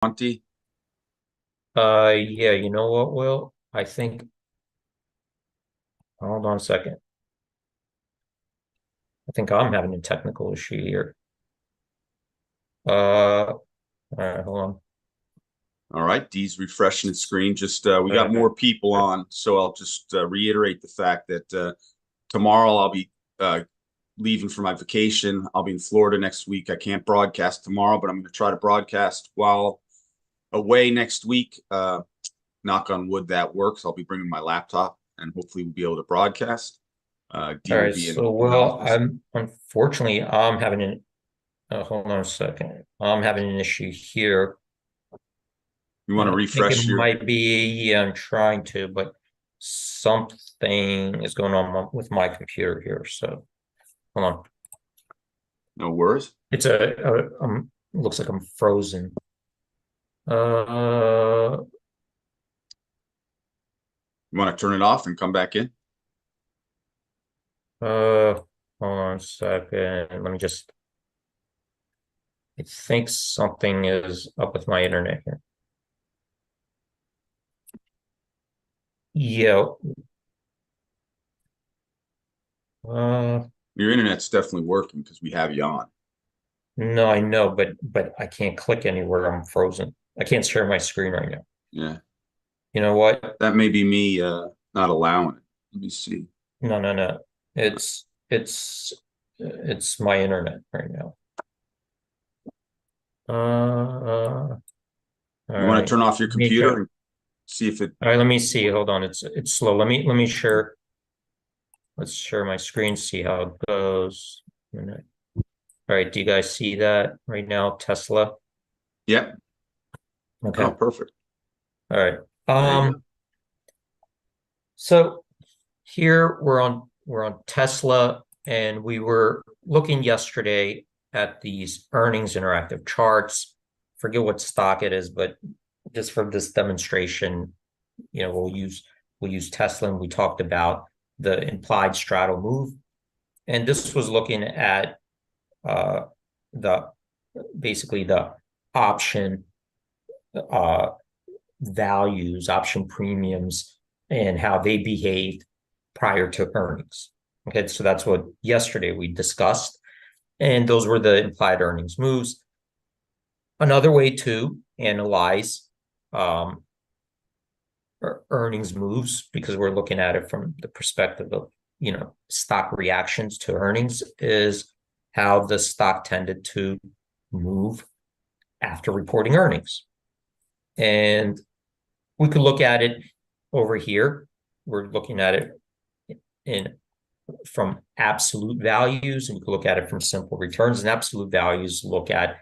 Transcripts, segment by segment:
Monty. Yeah, you know what, Will? I think, hold on a second. I think I'm having a technical issue here. All right, hold on. All right, Dee's refreshing the screen. Just we got Uh, more people on, so I'll just reiterate the fact that tomorrow I'll be leaving for my vacation. I'll be in Florida next week. I can't broadcast tomorrow, but I'm going to try to broadcast while away next week. Knock on wood, that works. I'll be bringing my laptop, and hopefully we'll be able to broadcast. Dee all will right, be so, in the Will, office. I'm unfortunately, I'm having hold on a second. I'm having an issue here. You want to I think it refresh your? might be, yeah, I'm trying to, but something is going on with my computer here. So, hold on. No worries. It's looks like I'm frozen. Uh, You want to turn it off and come back in? hold on a second. Let me just, I think something is up with my internet here. Yeah. Uh, Your internet's definitely working because we have you on. no, I know, but I can't click anywhere. I'm frozen. I can't share my screen right now. Yeah. You know what? That may be me not allowing it. Let me see. No, no, no. It's my internet right now. All You want to right. turn off your Let me computer check. and see if it. All right, let me see. Hold on. It's slow. Let me share. Let's share my screen, see how it goes. All right, do you guys see that right now? Tesla. Yep. Oh, Okay. perfect. All right. There you go. So here we're on Tesla, and we were looking yesterday at these earnings interactive charts. Forget what stock it is, but just for this demonstration, we'll use Tesla, and we talked about the implied straddle move. And this was looking at uh, the basically the option uh, values, option premiums, and how they behaved prior to earnings. Okay, so that's what yesterday we discussed, and those were the implied earnings moves. Another way to analyze um, earnings moves, because we're looking at it from the perspective of stock reactions to earnings, is how the stock tended to move after reporting earnings. And we could look at it over here. We're looking at it in from absolute values, and we could look at it from simple returns. And absolute values look at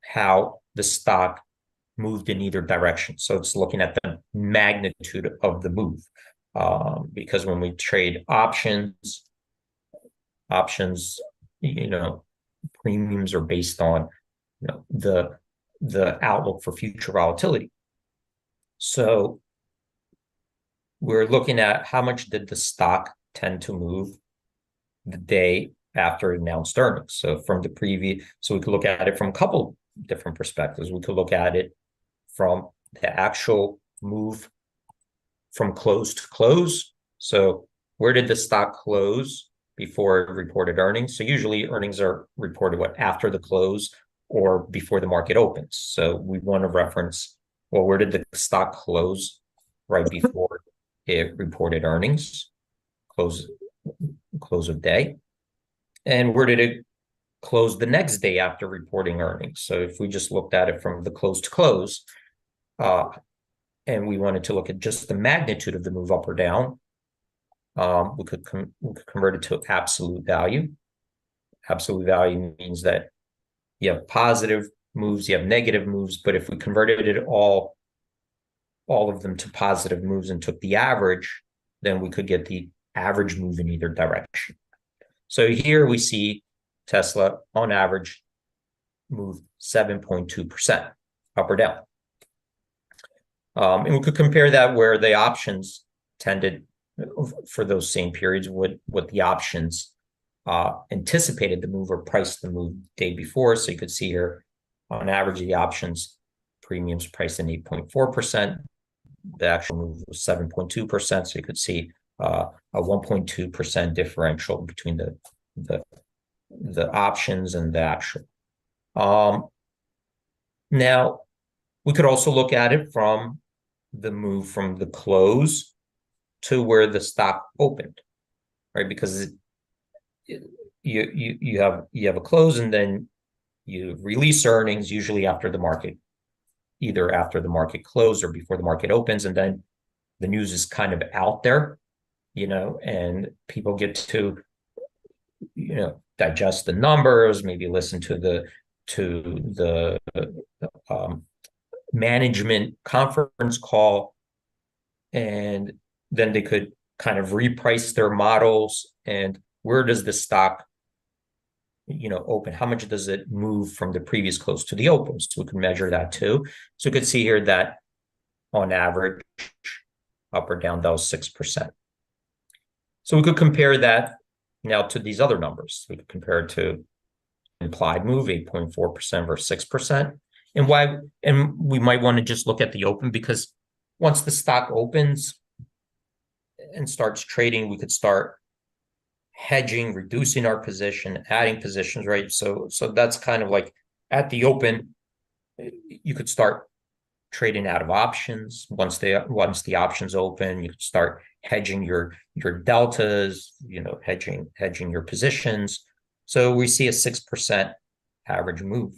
how the stock moved in either direction. So it's looking at the magnitude of the move. Because when we trade options, premiums are based on the outlook for future volatility. So we're looking at how much did the stock tend to move the day after it announced earnings. So we could look at it from a couple different perspectives. We could look at it from the actual move from close to close. So where did the stock close before it reported earnings? So usually earnings are reported after the close or before the market opens. So we want to reference, well, where did the stock close right before it reported earnings, close of day, and where did it close the next day after reporting earnings? So if we just looked at it from the close to close, and we wanted to look at just the magnitude of the move up or down, we could convert it to absolute value. Absolute value means that you have positive moves, you have negative moves, but if we converted it all of them to positive moves and took the average, then we could get the average move in either direction. So here we see Tesla on average move 7.2% up or down. And we could compare that where the options tended for those same periods, what the options anticipated the move or priced the move the day before. So you could see here, on average, the options premiums priced in 8.4%. The actual move was 7.2%. So you could see a 1.2% differential between the options and the actual. Now, we could also look at it from the move from the close to where the stock opened, right? Because you have a close, and then you release earnings usually after the market, either after the market closed or before the market opens, and then the news is kind of out there, and people get to digest the numbers, maybe listen to the management conference call, and then they could kind of reprice their models. And where does the stock open? How much does it move from the previous close to the open? So we can measure that too. So you can see here that on average, up or down, that was 6%. So we could compare that now to these other numbers. We could compare it to implied move, 8.4% versus 6%. And we might want to just look at the open, because once the stock opens and starts trading, we could start hedging, reducing our position, adding positions, right? So that's kind of like at the open, you could start trading out of options. Once the options open, you could start hedging your deltas, hedging your positions. So we see a 6% average move.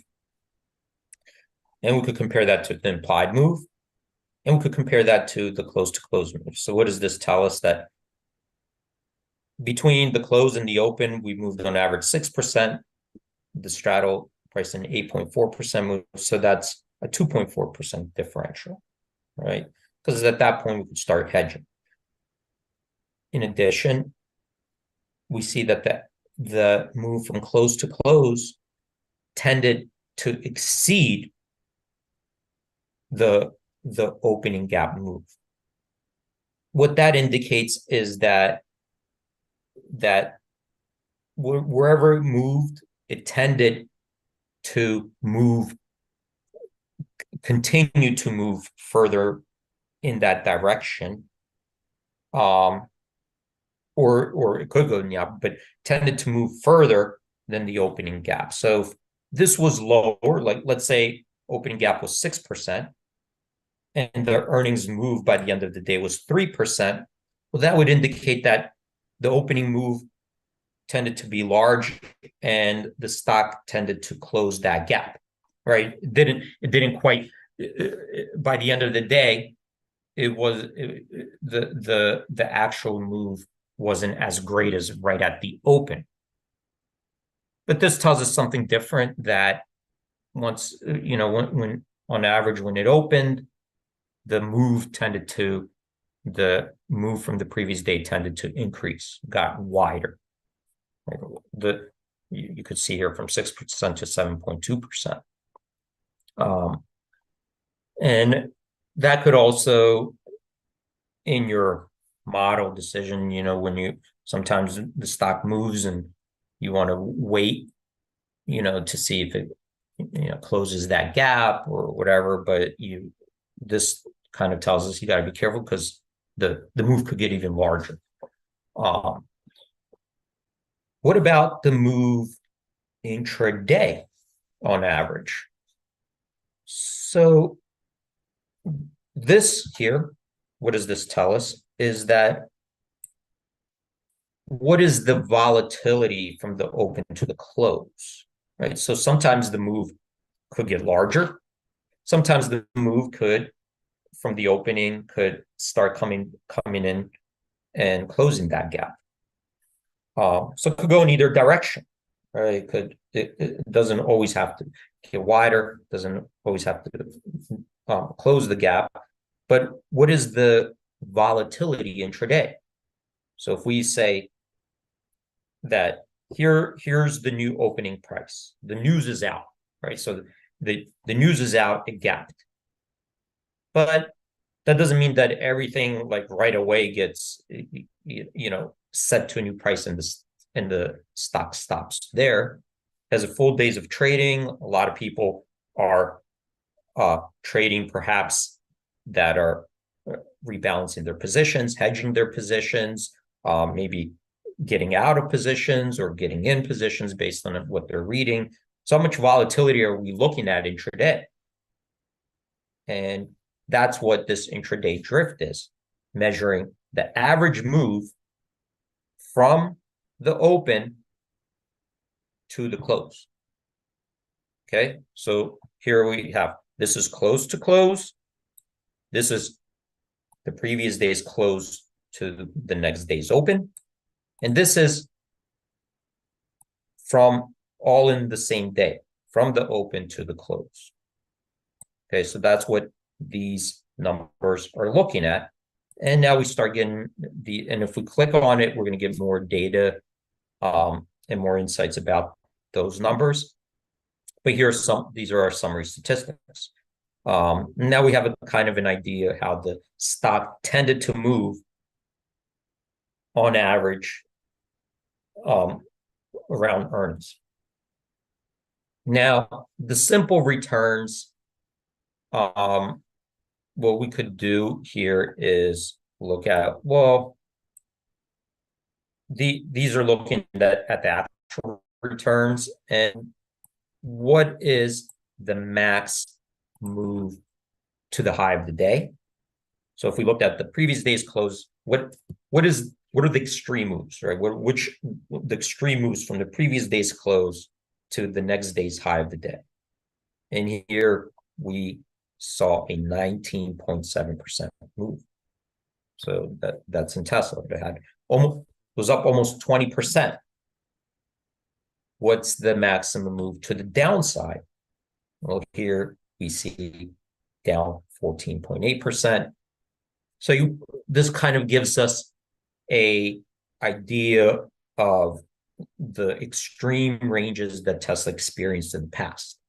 And we could compare that to the implied move, and we could compare that to the close to close move. So what does this tell us? That between the close and the open, we moved on average 6%. The straddle priced in 8.4% move. So that's a 2.4% differential, right? Because at that point, we could start hedging. In addition, we see that the move from close to close tended to exceed the opening gap move. What that indicates is that wherever it moved, it tended to continue to move further in that direction. Or it could go in the opposite, but tended to move further than the opening gap. So if this was lower, like let's say opening gap was 6%, and the earnings move by the end of the day was 3%, well, that would indicate that the opening move tended to be large and the stock tended to close that gap, right? It didn't quite, by the end of the day, the actual move wasn't as great as right at the open. But this tells us something different, that once, when on average, when it opened, the move from the previous day tended to increase, got wider. You could see here from 6% to 7.2%. And that could also, in your model decision, when sometimes the stock moves and you want to wait, to see if it, closes that gap or whatever, but this kind of tells us you got to be careful, because the move could get even larger. What about the move intraday on average? So this here, what does this tell us? Is that what is the volatility from the open to the close, right? So sometimes the move could get larger. Sometimes the move from the opening could start coming in and closing that gap. So it could go in either direction, right? It doesn't always have to get wider, doesn't always have to close the gap. But what is the volatility intraday? So if we say that here's the new opening price, the news is out, right? So the news is out, it gapped. But that doesn't mean that everything like right away gets set to a new price and the stock stops there. As a full days of trading, a lot of people are trading perhaps that are rebalancing their positions, hedging their positions, maybe getting out of positions or getting in positions based on what they're reading. So how much volatility are we looking at intraday? And that's what this intraday drift is, measuring the average move from the open to the close. Okay, so here we have, this is close to close. This is the previous day's close to the next day's open. And this is from all in the same day, from the open to the close. Okay, so that's what these numbers are looking at. And now we start getting and if we click on it, we're going to get more data and more insights about those numbers. But these are our summary statistics. Now we have a kind of an idea how the stock tended to move on average around earnings. Now, the simple returns, what we could do here is look at, well, these are looking at the actual returns and what is the max move to the high of the day. So if we looked at the previous day's close, what are the extreme moves, right? The extreme moves from the previous day's close to the next day's high of the day. And here we saw a 19.7% move. So that's in Tesla. It was up almost 20%. What's the maximum move to the downside? Well, here we see down 14.8%. So this kind of gives us an idea of the extreme ranges that Tesla experienced in the past,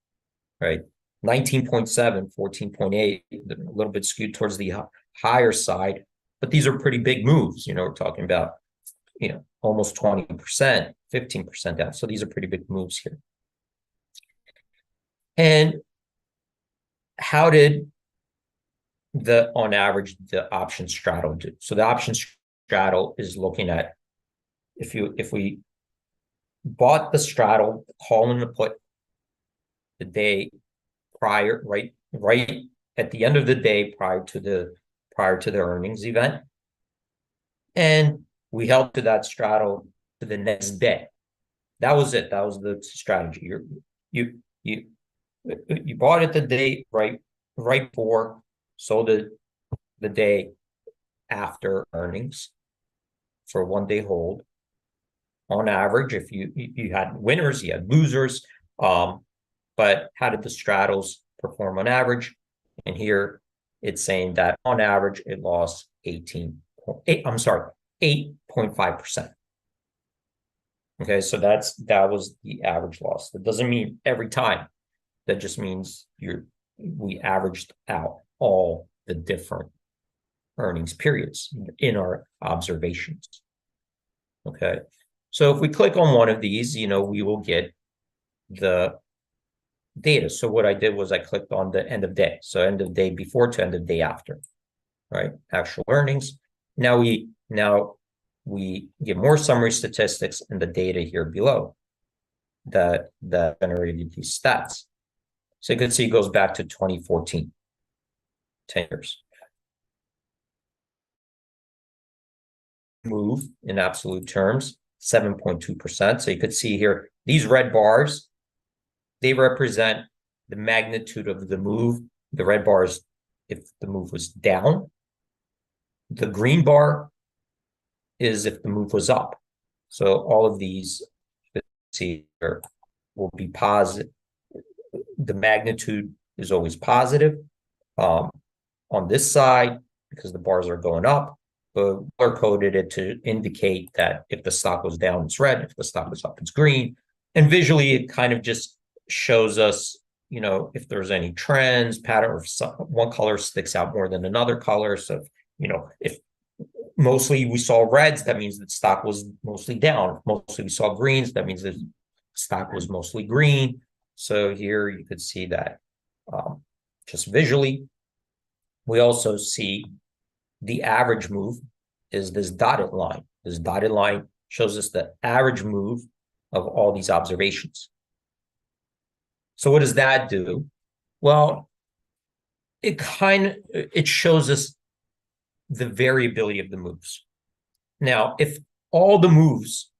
right? 19.7, 14.8, a little bit skewed towards the higher side, but these are pretty big moves. We're talking about, almost 20%, 15% down. So these are pretty big moves here. And how did on average, the option straddle do? So the option straddle is looking at, if we bought the straddle, call and the put the day prior, right at the end of the day prior to the earnings event, and we held to that straddle to the next day. That was it. That was the strategy. You bought it the day right before, sold it the day after earnings for a 1-day hold. On average, if you had winners, you had losers. But how did the straddles perform on average? And here it's saying that on average it lost 8.5%. Okay, so that was the average loss. That doesn't mean every time. That just means we averaged out all the different earnings periods in our observations. Okay, so if we click on one of these, we will get the data. So what I did was I clicked on the end of day. So end of day before to end of day after, right? Actual earnings. Now we get more summary statistics and the data here below that generated these stats. So you can see it goes back to 2014, 10 years. Move in absolute terms, 7.2%. So you could see here, these red bars, they represent the magnitude of the move. The red bars, if the move was down. The green bar is if the move was up. So all of these, you see here, will be positive. The magnitude is always positive. On this side, because the bars are going up, but color coded it to indicate that if the stock was down, it's red. If the stock was up, it's green. And visually, it kind of just shows us, if there's any trends, pattern, or if one color sticks out more than another color. So, if mostly we saw reds, that means that stock was mostly down. If mostly we saw greens, that means the stock was mostly green. So here you could see that just visually. We also see the average move is this dotted line. This dotted line shows us the average move of all these observations. So what does that do? Well, it shows us the variability of the moves. Now, if all the moves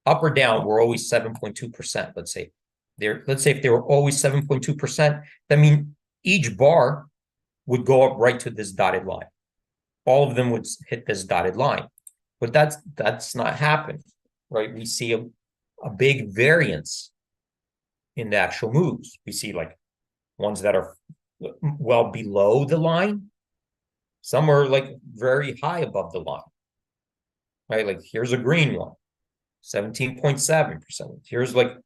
up or down were always 7.2%, let's say if they were always 7.2%, that means each bar would go up right to this dotted line. All of them would hit this dotted line. But that's not happening, right? We see a big variance in the actual moves. We see like ones that are well below the line. Some are like very high above the line, right? Like here's a green one, 17.7%. Here's like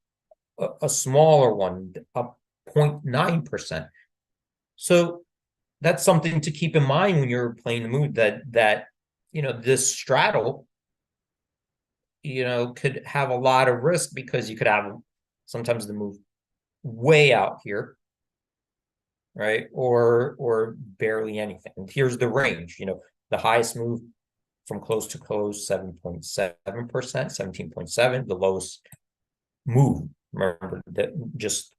a smaller one, up 0.9%. So that's something to keep in mind when you're playing the move, that this straddle, could have a lot of risk, because you could have sometimes the move way out here, right? Or barely anything. And here's the range, the highest move from close to close, 7.7%, 17.7, the lowest move, remember, that just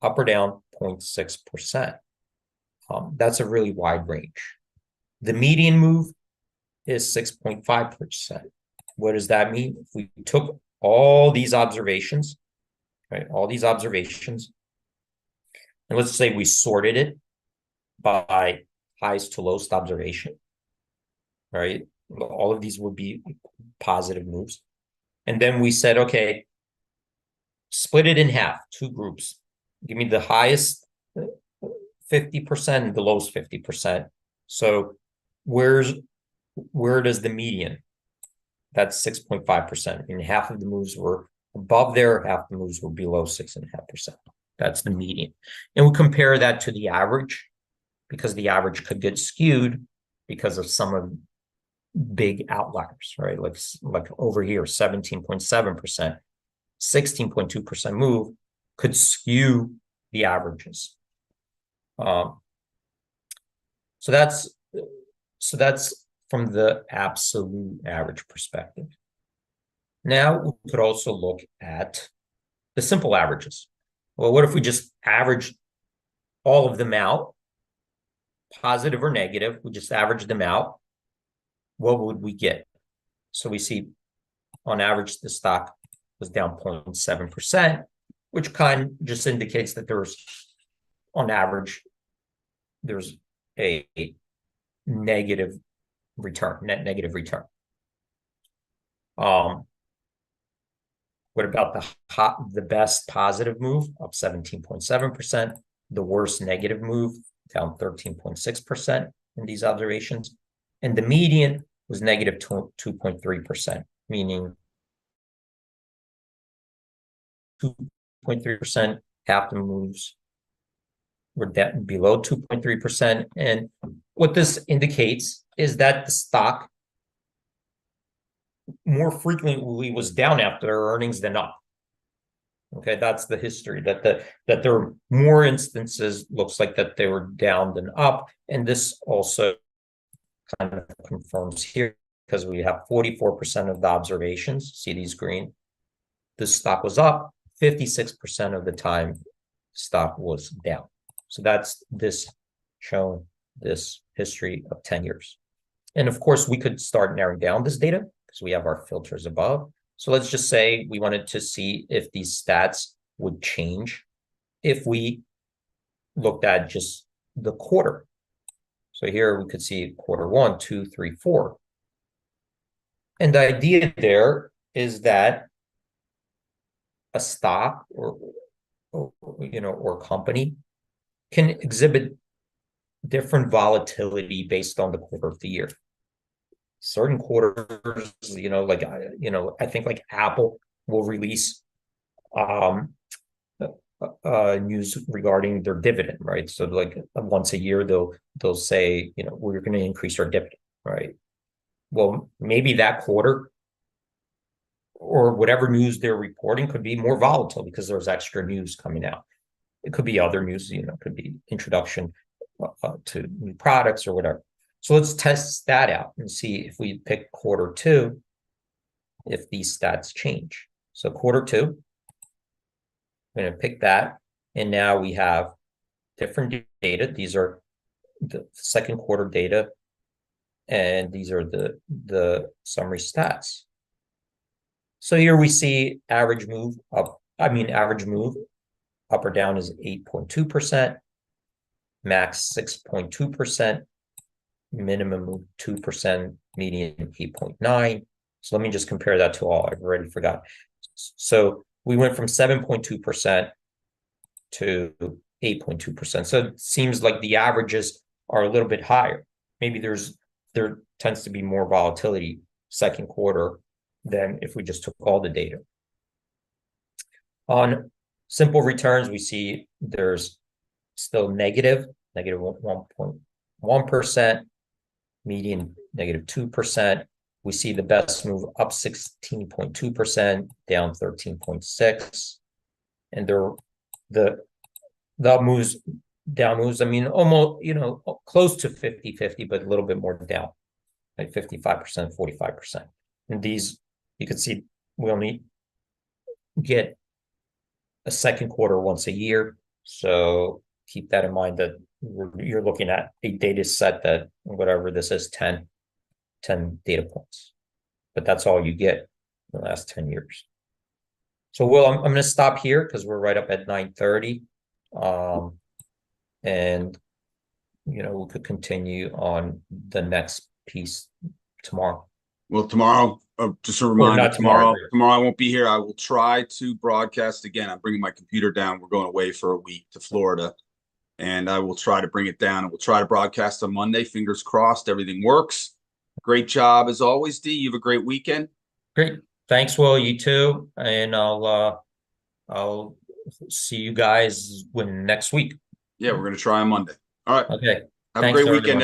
up or down 0.6%. That's a really wide range. The median move is 6.5%. What does that mean? If we took all these observations, right, and let's say we sorted it by highest to lowest observation, right? All of these would be positive moves. And then we said, okay, split it in half, two groups. Give me the highest 50% and the lowest 50%. So where does the median? That's 6.5%. And half of the moves were above there, half the moves were below 6.5%. That's the median. And we compare that to the average, because the average could get skewed because of some of big outliers, right? Like over here, 17.7%, 16.2% move could skew the averages. So that's from the absolute average perspective. Now we could also look at the simple averages. Well, what if we just average all of them out, positive or negative? We just average them out. What would we get? So we see on average the stock was down 0.7%, which kind of just indicates that there's, on average, there's a negative return, net negative return. What about the best positive move, up 17.7%, the worst negative move, down 13.6% in these observations, and the median was negative 2.3%, meaning 2.3%, half the moves were below 2.3%. And what this indicates is that the stock more frequently was down after earnings than up. Okay, that's the history, that there were more instances, looks like, that they were down than up. And this also kind of confirms here, because we have 44% of the observations, see these green, the stock was up, 56% of the time stock was down. So that's this showing this history of 10 years. And of course, we could start narrowing down this data because we have our filters above. So let's just say we wanted to see if these stats would change if we looked at just the quarter. So here we could see quarter 1, 2, 3, 4. And the idea there is that a stock or company can exhibit different volatility based on the quarter of the year. Certain quarters, I think like Apple will release news regarding their dividend, right? So like once a year, they'll say, we're going to increase our dividend, right? Well, maybe that quarter or whatever news they're reporting could be more volatile because there's extra news coming out. It could be other news, it could be introduction to new products or whatever. So let's test that out and see if we pick Q2, if these stats change. So Q2, I'm going to pick that. And now we have different data. These are the second quarter data. And these are the summary stats. So here we see average move up. Average move up or down is 8.2%, max 6.2%, minimum move 2%, median 8.9. So let me just compare that to all. I've already forgot. So we went from 7.2% to 8.2%. So it seems like the averages are a little bit higher. Maybe there tends to be more volatility second quarter than if we just took all the data. On simple returns, we see there's still negative 1.1%, median negative 2%. We see the best move up 16.2%, down 13.6%. And the moves, down moves, almost, close to 50-50, but a little bit more down, like 55%, 45%. And these, you can see we only get a second quarter once a year. So keep that in mind, that you're looking at a data set that, whatever this is, 10 data points. But that's all you get in the last 10 years. So, Will, I'm going to stop here because we're right up at 9:30. And, we could continue on the next piece tomorrow. Well, tomorrow, just a reminder, not tomorrow I won't be here. I will try to broadcast again. I'm bringing my computer down. We're going away for a week to Florida, and I will try to bring it down, and we'll try to broadcast on Monday. Fingers crossed, everything works. Great job as always, D. You have a great weekend. Great. Thanks, Will. You too. And I'll see you guys next week. Yeah, we're going to try on Monday. All right. Okay. Have a great weekend.